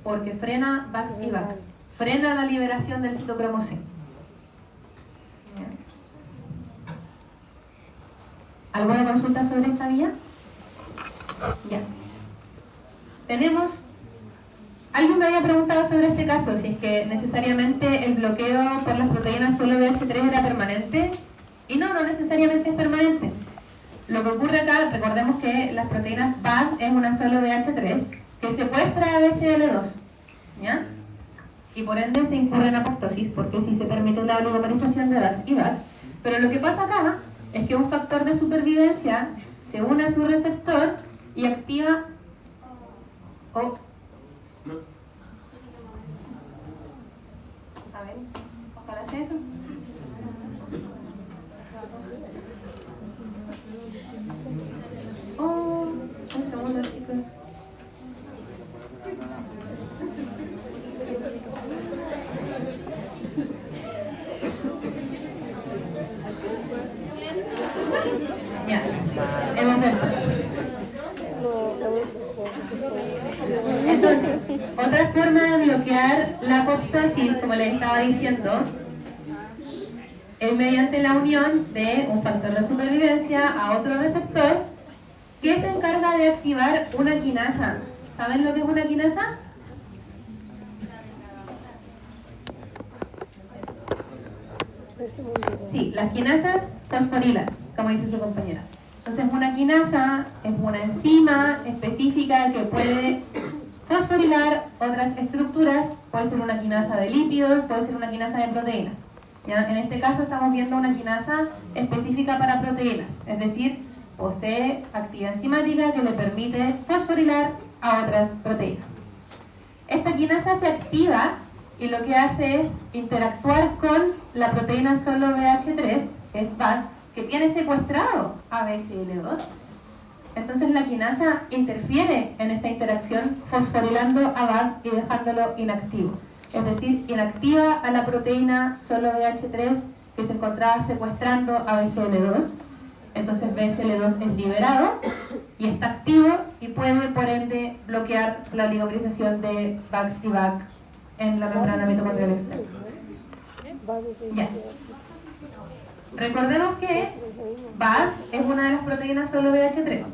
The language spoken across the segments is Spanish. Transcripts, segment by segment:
porque frena VAX y VAC. Frena la liberación del citocromo C. ¿Alguna consulta sobre esta vía? Ya. Tenemos... Alguien me había preguntado sobre este caso, si es que necesariamente el bloqueo por las proteínas solo BH3 era permanente. Y no, no necesariamente es permanente. Lo que ocurre acá, recordemos que las proteínas BAD es una solo BH3 que secuestra a BCL2, ¿ya? Y por ende se incurre en apoptosis, porque sí se permite la oligomerización de VAX y VAC. Pero lo que pasa acá es que un factor de supervivencia se une a su receptor y activa... A ver, ojalá sea eso. Un segundo, chicos. Ya, hemos vuelto. Entonces, otra forma de bloquear la apoptosis, como les estaba diciendo, es mediante la unión de un factor de supervivencia a otro receptor que se encarga de activar una quinasa. ¿Saben lo que es una quinasa? Sí, las quinasas fosforilan, como dice su compañera. Entonces, una quinasa es una enzima específica que puede fosforilar otras estructuras. Puede ser una quinasa de lípidos, puede ser una quinasa de proteínas. ¿Ya? En este caso estamos viendo una quinasa específica para proteínas, es decir, posee actividad enzimática que le permite fosforilar a otras proteínas. Esta quinasa se activa y lo que hace es interactuar con la proteína solo BH3, que es VAS, que tiene secuestrado a BCL2. Entonces la quinasa interfiere en esta interacción fosforilando a VAC y dejándolo inactivo. Es decir, inactiva a la proteína solo BH3 que se encontraba secuestrando a BCL2. Entonces BCL2 es liberado y está activo y puede por ende bloquear la oligomerización de VAX y VAC en la membrana mitocondrial externa. Ya. Recordemos que VAD es una de las proteínas solo BH3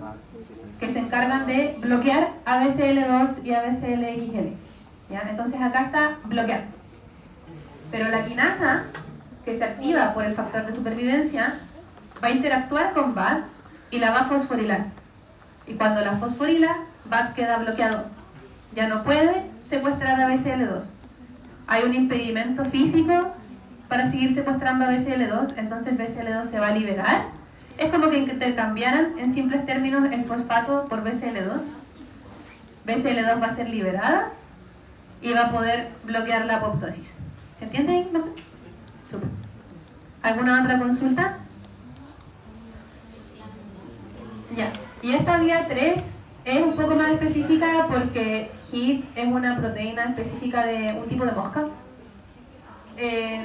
que se encargan de bloquear a BCL2 y a BCLXL. ¿Ya? Entonces acá está bloqueado. Pero la quinasa, que se activa por el factor de supervivencia, va a interactuar con VAD y la va a fosforilar. Y cuando la fosforila, VAD queda bloqueado. Ya no puede secuestrar a BCL2. Hay un impedimento físico para seguir secuestrando a BCL2, entonces BCL2 se va a liberar. Es como que intercambiaran en simples términos el fosfato por BCL2. BCL2 va a ser liberada y va a poder bloquear la apoptosis. ¿Se entiende ahí? ¿No? Súper. ¿Alguna otra consulta? Ya. Y esta vía 3 es un poco más específica porque HIF es una proteína específica de un tipo de mosca.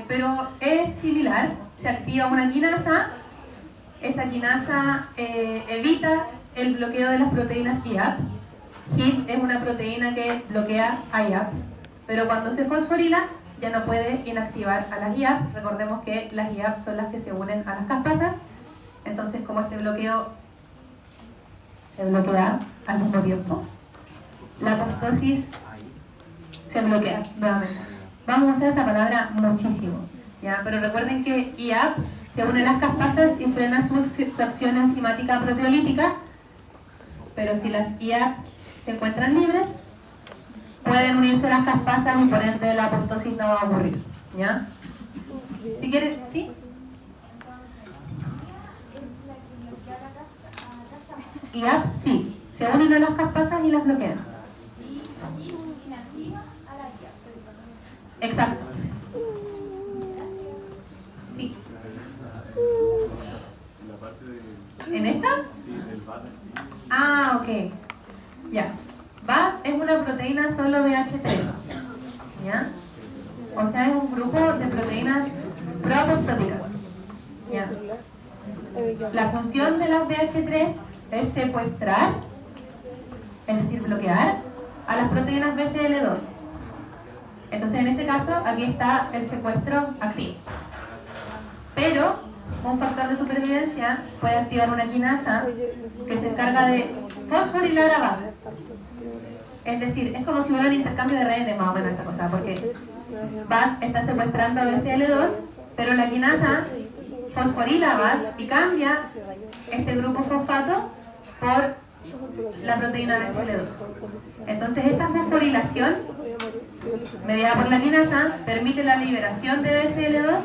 Pero es similar. Se activa una quinasa. Esa quinasa evita el bloqueo de las proteínas IAP. HIF es una proteína que bloquea a IAP, pero cuando se fosforila ya no puede inactivar a las IAP. Recordemos que las IAP son las que se unen a las caspasas. Entonces, como este bloqueo se bloquea al mismo tiempo, la apoptosis se bloquea nuevamente. Vamos a usar esta palabra muchísimo, ¿ya? Pero recuerden que IAP se une a las caspasas y frena su acción enzimática proteolítica, pero si las IAP se encuentran libres, pueden unirse a las caspasas y por ende la apoptosis no va a ocurrir, ¿ya? Si quieren, ¿sí? IAP, sí, se unen a las caspasas y las bloquean. Exacto. Sí. ¿En esta? Ah, ok. Ya. VAD es una proteína solo BH3. ¿Ya? O sea, es un grupo de proteínas proapoptóticas. ¿Ya? La función de las BH3 es secuestrar, es decir, bloquear a las proteínas BCL2. Entonces en este caso aquí está el secuestro activo. Pero un factor de supervivencia puede activar una quinasa que se encarga de fosforilar a BAF. Es decir, es como si hubiera un intercambio de rehenes más o menos esta cosa, porque BAF está secuestrando a BCL2, pero la quinasa fosforila a BAF y cambia este grupo fosfato por la proteína BCL2. Entonces esta fosforilación mediada por la quinasa permite la liberación de BCL2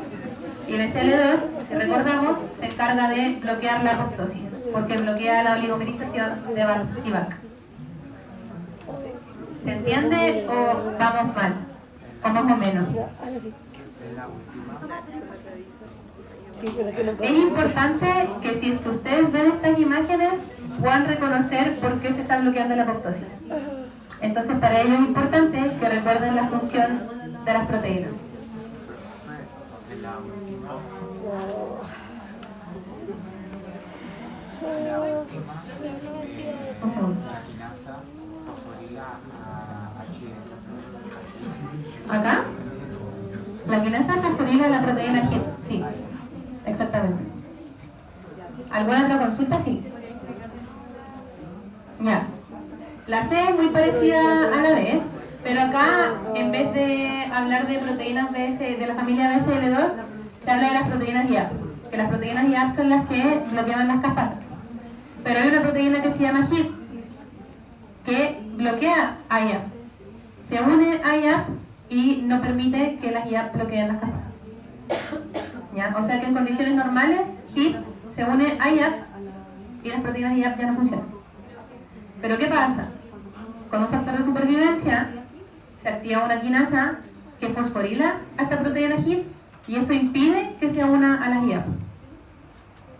y BCL2, si recordamos, se encarga de bloquear la apoptosis porque bloquea la oligomerización de BAF y BAC. ¿Se entiende o vamos mal? O más o menos. Es importante que si es que ustedes ven estas imágenes puedan reconocer por qué se está bloqueando la apoptosis. Entonces para ello es importante que recuerden la función de las proteínas. Un segundo. ¿Acá? La quinasa fosforila la proteína G. Sí, exactamente. ¿Alguna otra consulta? Sí. Ya. La C es muy parecida a la B, pero acá en vez de hablar de proteínas de la familia BCL2, se habla de las proteínas IAP, que las proteínas IAP son las que bloquean las caspasas. Pero hay una proteína que se llama HIP, que bloquea a IAP. Se une a IAP y no permite que las IAP bloqueen las caspasas. ¿Ya? O sea que en condiciones normales, HIP se une a IAP y las proteínas IAP ya no funcionan. Pero ¿qué pasa? Con un factor de supervivencia se activa una quinasa que fosforila a esta proteína HIP y eso impide que se una a las IAP.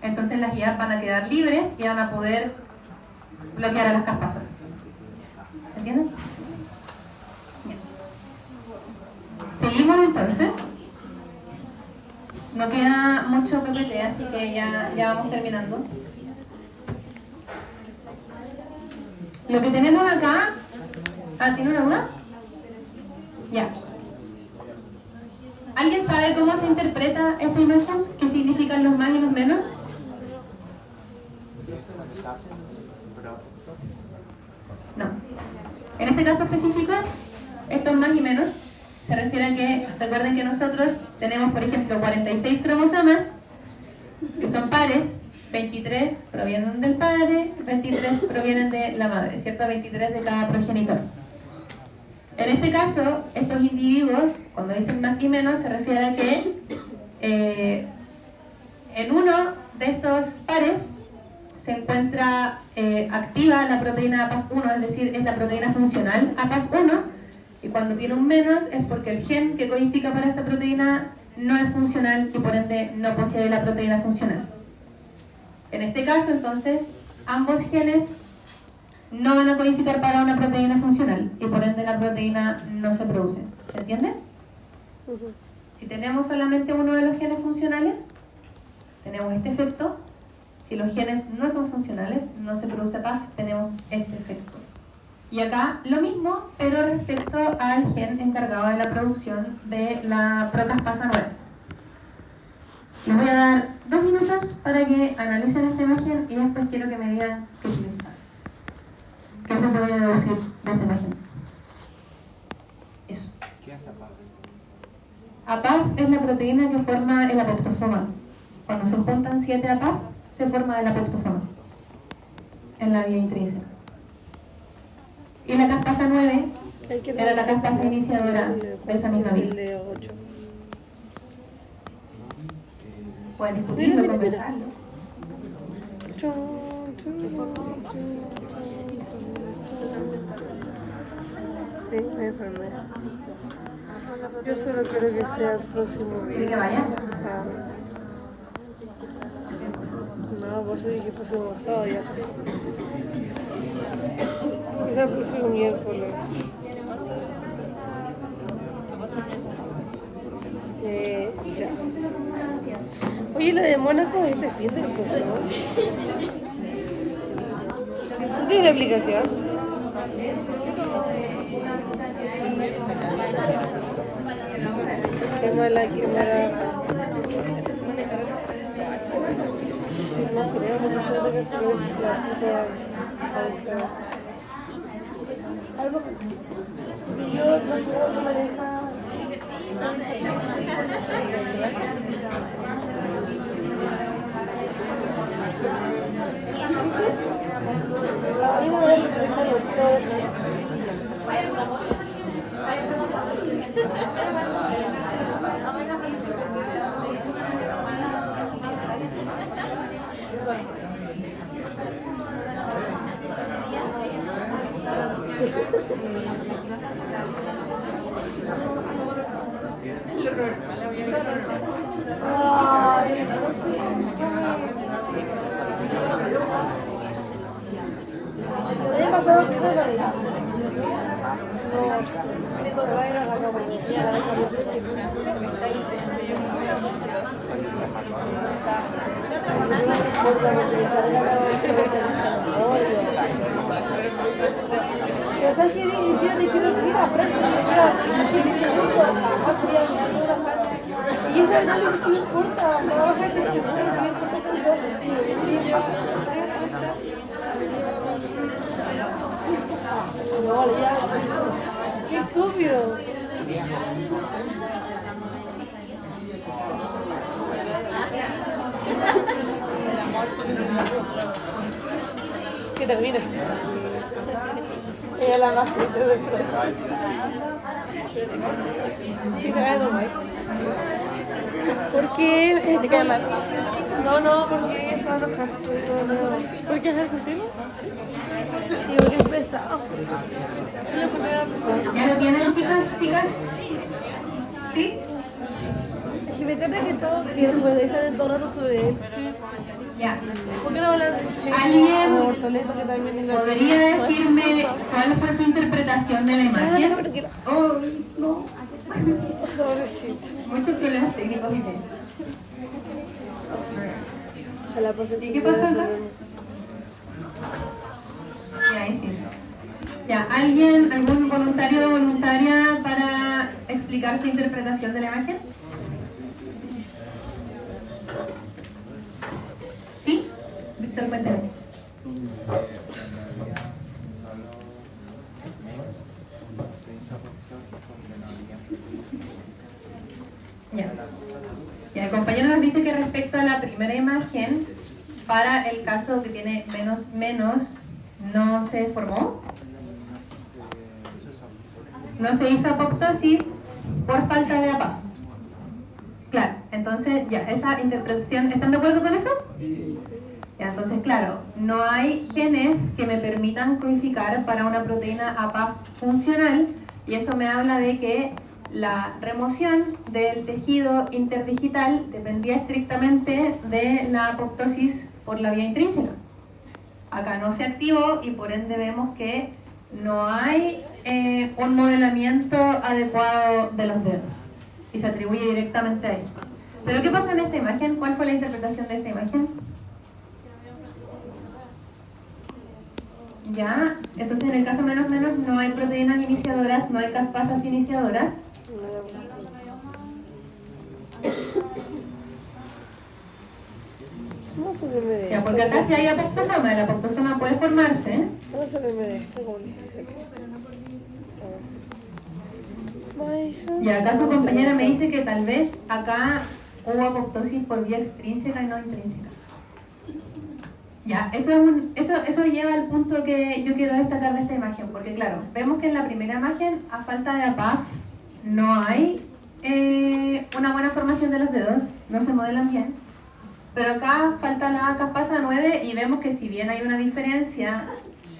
Entonces las IAP van a quedar libres y van a poder bloquear a las caspasas. ¿Se entiende? Bien. Seguimos entonces. No queda mucho PPT, así que ya vamos terminando. Lo que tenemos acá... ¿tiene una duda? Ya. ¿Alguien sabe cómo se interpreta esta imagen? ¿Qué significan los más y los menos? No. En este caso específico, estos más y menos se refieren a que, recuerden que nosotros tenemos, por ejemplo, 46 cromosomas, que son pares, 23 provienen del padre, 23 provienen de la madre, ¿cierto? 23 de cada progenitor. En este caso, estos individuos, cuando dicen más y menos, se refiere a que en uno de estos pares se encuentra activa la proteína APAF1, es decir, es la proteína funcional APAF1, y cuando tiene un menos es porque el gen que codifica para esta proteína no es funcional y por ende no posee la proteína funcional. En este caso, entonces, ambos genes no van a codificar para una proteína funcional y por ende la proteína no se produce. ¿Se entiende? Si tenemos solamente uno de los genes funcionales, tenemos este efecto. Si los genes no son funcionales, no se produce PAF, tenemos este efecto. Y acá lo mismo, pero respecto al gen encargado de la producción de la procaspasa 9. Les voy a dar 2 minutos para que analicen esta imagen y después quiero que me digan qué significa. ¿Qué se puede deducir de esta imagen? Eso. ¿Qué es APAF? APAF es la proteína que forma el apoptosoma. Cuando se juntan 7 APAF, se forma el apoptosoma en la vía intrínseca. Y la caspasa 9 era la caspasa iniciadora de esa misma vía. Pueden discutirlo, conversarlo. Sí, me enfermé. Yo solo quiero que sea el próximo día. ¿Quiere que vaya? O sea, no, pues dije próximo sábado ya. Quizá el próximo miércoles. Ya. Oye, la de Mónaco es de fin del curso, ¿no? ¿Tienes la aplicación? tema de la quimera. No creo que no sea de que se lo algo que yo no puedo manejar. Pero sabes que dijeron ir a y ese análisis no importa, no va a bajar de seguro, también se tocan dos. No, vale, ya. ¡Qué estúpido! Que termine. Ella es la más triste de eso. Sí, te va a dormir. ¿Por qué? ¿Te cae mal? No, porque se va a enojar todo nuevo. ¿Por qué es argentino? Sí. Digo que es pesado. Yo lo encontré pesado. ¿Ya lo tienen, chicas? ¿Sí? Es que me encanta que todo, que puede estar todo el rato sobre él. Ya. ¿Por qué no hablar de Che? ¿Alguien O Bortoleto, que también tenga podría decirme cuál fue su interpretación de la imagen? ¡Ay, no! Pobrecito. Muchos problemas técnicos y de... ¿Y qué pasó acá? Ya, ahí sí. Ya, algún voluntario o voluntaria para explicar su interpretación de la imagen? ¿Sí? Víctor, cuéntame. Ya, el compañero nos dice que respecto a la primera imagen, para el caso que tiene menos, no se formó. No se hizo apoptosis por falta de APAF. Claro, entonces ya, esa interpretación, ¿están de acuerdo con eso? Ya, entonces claro, no hay genes que me permitan codificar para una proteína APAF funcional, y eso me habla de que la remoción del tejido interdigital dependía estrictamente de la apoptosis por la vía intrínseca. Acá no se activó y por ende vemos que no hay un modelamiento adecuado de los dedos y se atribuye directamente a esto. ¿Pero qué pasa en esta imagen? ¿Cuál fue la interpretación de esta imagen? Ya, entonces en el caso menos no hay proteínas iniciadoras, no hay caspasas iniciadoras. No se me de Ya, porque acá si hay apoptosoma, el apoptosoma puede formarse. No se me de esto, como dice. Ya, acá su compañera me dice que tal vez acá hubo apoptosis por vía extrínseca y no intrínseca. Ya, eso lleva al punto que yo quiero destacar de esta imagen, porque claro, vemos que en la primera imagen, a falta de APAF, no hay una buena formación de los dedos, no se modelan bien. Pero acá falta la caspasa 9 y vemos que si bien hay una diferencia,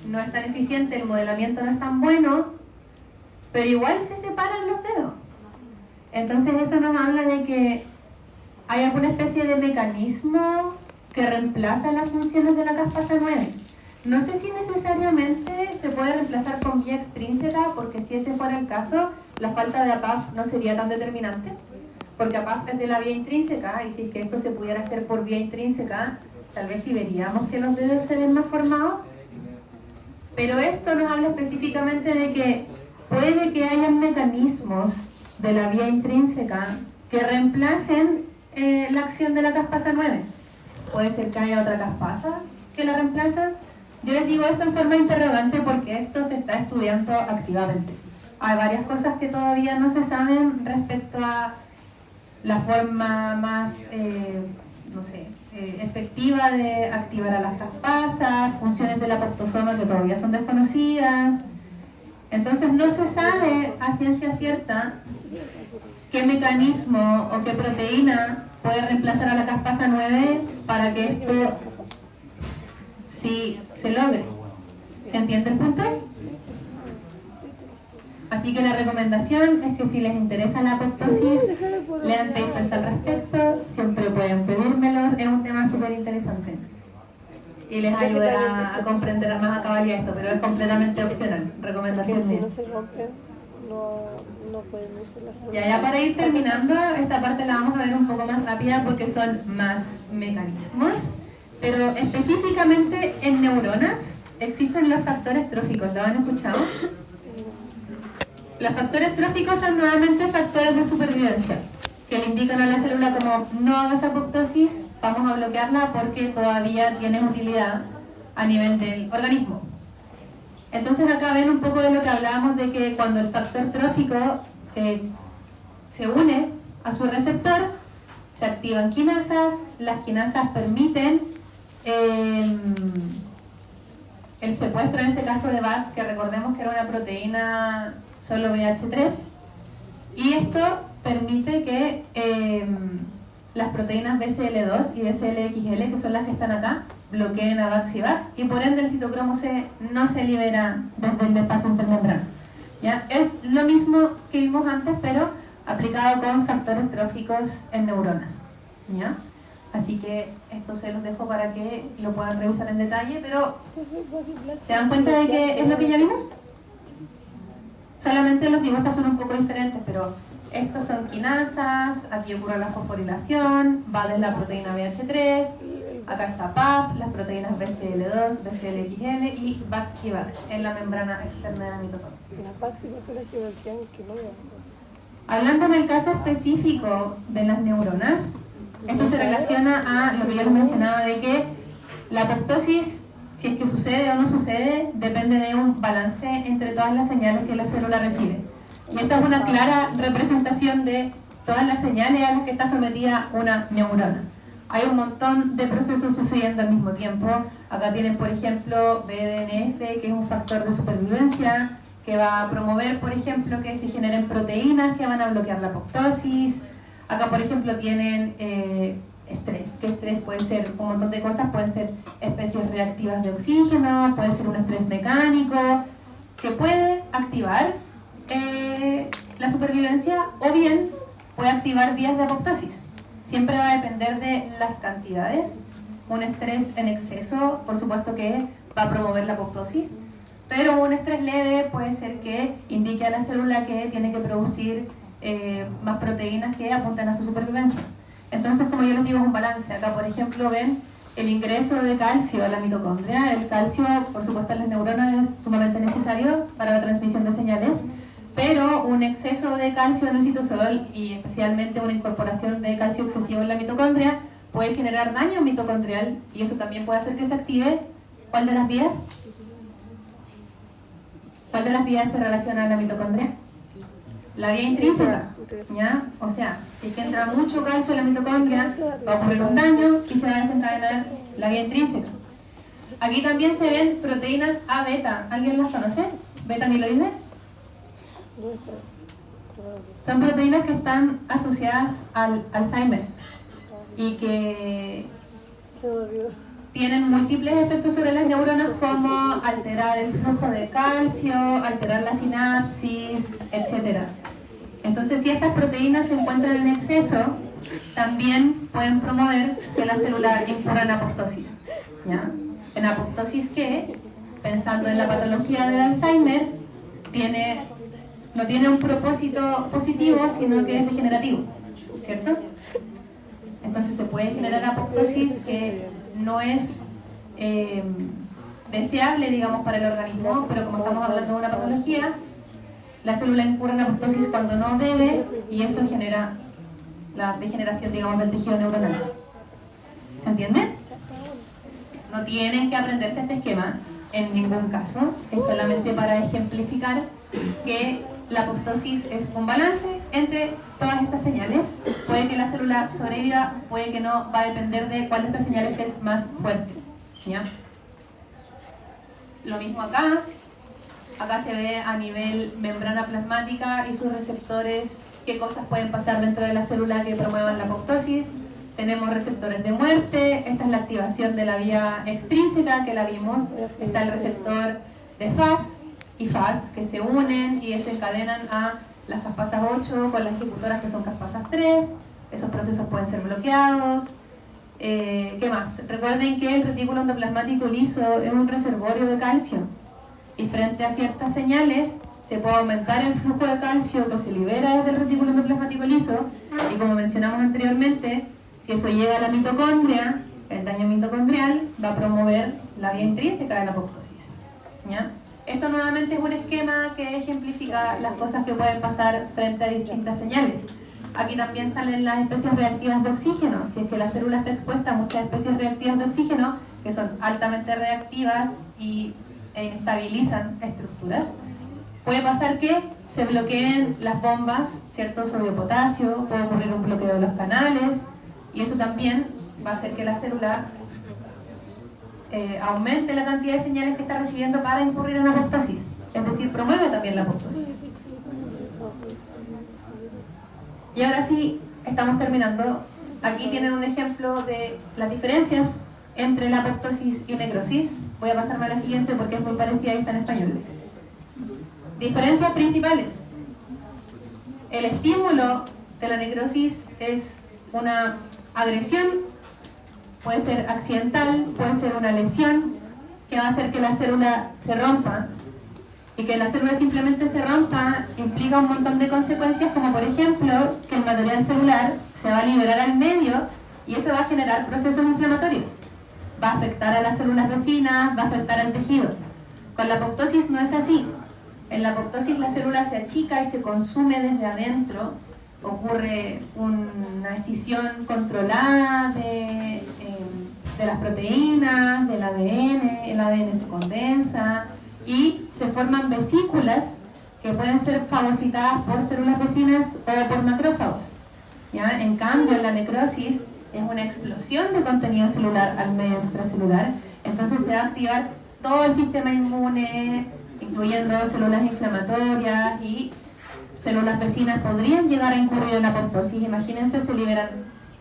no es tan eficiente, el modelamiento no es tan bueno, pero igual se separan los dedos. Entonces eso nos habla de que hay alguna especie de mecanismo que reemplaza las funciones de la caspasa 9. No sé si necesariamente se puede reemplazar con vía extrínseca, porque si ese fuera el caso, la falta de APAF no sería tan determinante, porque APAF es de la vía intrínseca, y si es que esto se pudiera hacer por vía intrínseca, tal vez sí veríamos que los dedos se ven más formados. Pero esto nos habla específicamente de que puede que hayan mecanismos de la vía intrínseca que reemplacen la acción de la caspasa 9. Puede ser que haya otra caspasa que la reemplaza. Yo les digo esto en forma interrogante porque esto se está estudiando activamente. Hay varias cosas que todavía no se saben respecto a la forma más, efectiva de activar a las caspasas, funciones del apoptosoma que todavía son desconocidas. Entonces no se sabe a ciencia cierta qué mecanismo o qué proteína puede reemplazar a la caspasa 9 para que esto sí se logre. ¿Se entiende el punto? Así que la recomendación es que si les interesa la apoptosis, lean papers al respecto, siempre pueden pedírmelos, es un tema súper interesante y les ayudará a comprender más a cabalidad esto, pero es completamente opcional, recomendación mía. Si no se rompen, no pueden irse las Ya para ir terminando, esta parte la vamos a ver un poco más rápida porque son más mecanismos, pero específicamente en neuronas existen los factores tróficos, ¿lo han escuchado? Los factores tróficos son nuevamente factores de supervivencia que le indican a la célula como no hagas apoptosis, vamos a bloquearla porque todavía tiene utilidad a nivel del organismo. Entonces acá ven un poco de lo que hablábamos de que cuando el factor trófico se une a su receptor, se activan quinasas, las quinasas permiten el secuestro, en este caso de BAC, que recordemos que era una proteína solo BH3, y esto permite que las proteínas BCL2 y BCLXL, que son las que están acá, bloqueen a BAC y BAC, y por ende el citocromo C no se libera desde el espacio intermembrano. ¿Ya? Es lo mismo que vimos antes, pero aplicado con factores tróficos en neuronas. ¿Ya? Así que esto se los dejo para que lo puedan revisar en detalle, pero ¿se dan cuenta de que es lo que ya vimos? Solamente los dibujos son un poco diferentes, pero estos son quinasas, aquí ocurre la fosforilación, va de la proteína BH3, acá está PAF, las proteínas BCL2, BCLXL y BAX y BAC en la membrana externa de la mitocondria. Hablando en el caso específico de las neuronas, esto se relaciona a lo que yo les mencionaba de que la apoptosis, si es que sucede o no sucede, depende de un balance entre todas las señales que la célula recibe. Y esta es una clara representación de todas las señales a las que está sometida una neurona. Hay un montón de procesos sucediendo al mismo tiempo. Acá tienen, por ejemplo, BDNF, que es un factor de supervivencia, que va a promover, por ejemplo, que se generen proteínas que van a bloquear la apoptosis. Acá, por ejemplo, tienen estrés, que estrés puede ser un montón de cosas, pueden ser especies reactivas de oxígeno, puede ser un estrés mecánico, que puede activar la supervivencia o bien puede activar vías de apoptosis. Siempre va a depender de las cantidades. Un estrés en exceso, por supuesto que va a promover la apoptosis, pero un estrés leve puede ser que indique a la célula que tiene que producir más proteínas que apuntan a su supervivencia. Entonces, como yo les digo, es un balance. Acá, por ejemplo, ven el ingreso de calcio a la mitocondria. El calcio, por supuesto, en las neuronas es sumamente necesario para la transmisión de señales, pero un exceso de calcio en el citosol y especialmente una incorporación de calcio excesivo en la mitocondria puede generar daño mitocondrial y eso también puede hacer que se active. ¿Cuál de las vías? ¿Cuál de las vías se relaciona a la mitocondria? La vía intrínseca, ¿ya? O sea, si es que entra mucho calcio en la mitocondria, va a ocurrir un daño y se va a desencadenar la vía intrínseca. Aquí también se ven proteínas A-beta. ¿Alguien las conoce? ¿Beta-amiloide? Son proteínas que están asociadas al Alzheimer y que tienen múltiples efectos sobre las neuronas, como alterar el flujo de calcio, alterar la sinapsis, etc. Entonces, si estas proteínas se encuentran en exceso, también pueden promover que la célula incurra en apoptosis. ¿Ya? En apoptosis que, pensando en la patología del Alzheimer, no tiene un propósito positivo, sino que es degenerativo, ¿cierto? Entonces se puede generar apoptosis que no es deseable, digamos, para el organismo, pero como estamos hablando de una patología, la célula incurre en apoptosis cuando no debe y eso genera la degeneración, digamos, del tejido neuronal. ¿Se entiende? No tienen que aprenderse este esquema en ningún caso, es solamente para ejemplificar que la apoptosis es un balance entre todas estas señales. Puede que la célula sobreviva, puede que no, va a depender de cuál de estas señales es más fuerte, ¿ya? Lo mismo acá. Acá se ve a nivel membrana plasmática y sus receptores qué cosas pueden pasar dentro de la célula que promuevan la apoptosis. Tenemos receptores de muerte, esta es la activación de la vía extrínseca que la vimos, está el receptor de FAS y FAS que se unen y desencadenan a las caspasas 8 con las ejecutoras que son caspasas 3, esos procesos pueden ser bloqueados. ¿Qué más? Recuerden que el retículo endoplasmático liso es un reservorio de calcio y frente a ciertas señales se puede aumentar el flujo de calcio que se libera desde el retículo endoplasmático liso y como mencionamos anteriormente, si eso llega a la mitocondria, el daño mitocondrial va a promover la vía intrínseca de la apoptosis, ¿ya? Esto nuevamente es un esquema que ejemplifica las cosas que pueden pasar frente a distintas señales. Aquí también salen las especies reactivas de oxígeno. Si es que la célula está expuesta a muchas especies reactivas de oxígeno, que son altamente reactivas e inestabilizan estructuras, puede pasar que se bloqueen las bombas, ¿cierto? Sodio-potasio, puede ocurrir un bloqueo de los canales, y eso también va a hacer que la célula aumente la cantidad de señales que está recibiendo para incurrir en apoptosis. Es decir, promueve también la apoptosis. Y ahora sí, estamos terminando. Aquí tienen un ejemplo de las diferencias entre la apoptosis y necrosis. Voy a pasarme a la siguiente porque es muy parecida y está en español. Diferencias principales. El estímulo de la necrosis es una agresión, puede ser accidental, puede ser una lesión que va a hacer que la célula se rompa, y que la célula simplemente se rompa implica un montón de consecuencias, como por ejemplo que el material celular se va a liberar al medio y eso va a generar procesos inflamatorios, va a afectar a las células vecinas, va a afectar al tejido. Con la apoptosis no es así. En la apoptosis la célula se achica y se consume desde adentro, ocurre una escisión controlada de las proteínas, del ADN, el ADN se condensa y se forman vesículas que pueden ser fagocitadas por células vecinas o por macrófagos, ¿ya? En cambio, la necrosis es una explosión de contenido celular al medio extracelular, entonces se va a activar todo el sistema inmune, incluyendo células inflamatorias y células vecinas podrían llegar a incurrir en apoptosis. Imagínense, se liberan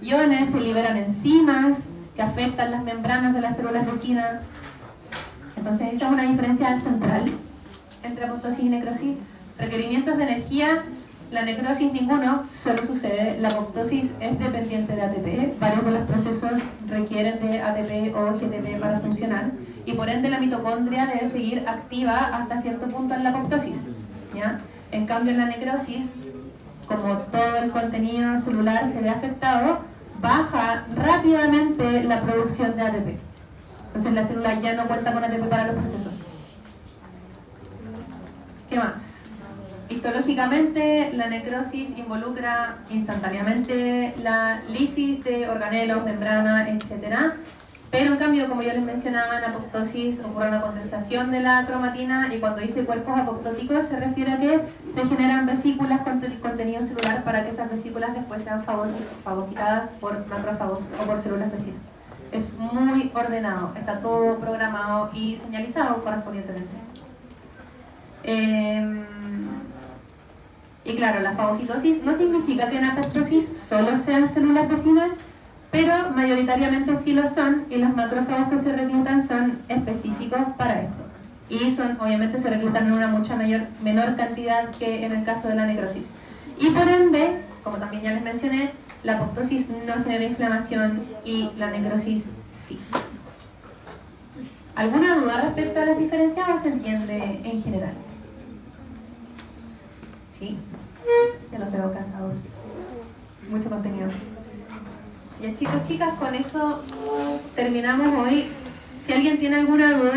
iones, se liberan enzimas que afectan las membranas de las células vecinas. Entonces esa es una diferencia central entre apoptosis y necrosis. Requerimientos de energía, la necrosis ninguno, solo sucede. La apoptosis es dependiente de ATP, varios de los procesos requieren de ATP o GTP para funcionar y por ende la mitocondria debe seguir activa hasta cierto punto en la apoptosis, ¿ya? En cambio en la necrosis, como todo el contenido celular se ve afectado, baja rápidamente la producción de ATP. Entonces la célula ya no cuenta con ATP para los procesos. ¿Qué más? Histológicamente, la necrosis involucra instantáneamente la lisis de organelos, membrana, etc. Pero en cambio, como yo les mencionaba, en apoptosis ocurre una condensación de la cromatina y cuando dice cuerpos apoptóticos se refiere a que se generan vesículas con contenido celular para que esas vesículas después sean fagocitadas por macrófagos o por células vecinas. Es muy ordenado, está todo programado y señalizado correspondientemente. Y claro, la fagocitosis no significa que en apoptosis solo sean células vecinas, pero mayoritariamente sí lo son y los macrófagos que se reclutan son específicos para esto. Y son, obviamente se reclutan en una menor cantidad que en el caso de la necrosis. Y por ende, como también ya les mencioné, la apoptosis no genera inflamación y la necrosis sí. ¿Alguna duda respecto a las diferencias o se entiende en general? ¿Sí? Ya los veo cansados. Mucho contenido. Ya chicos, chicas, con eso terminamos hoy. Si alguien tiene alguna duda...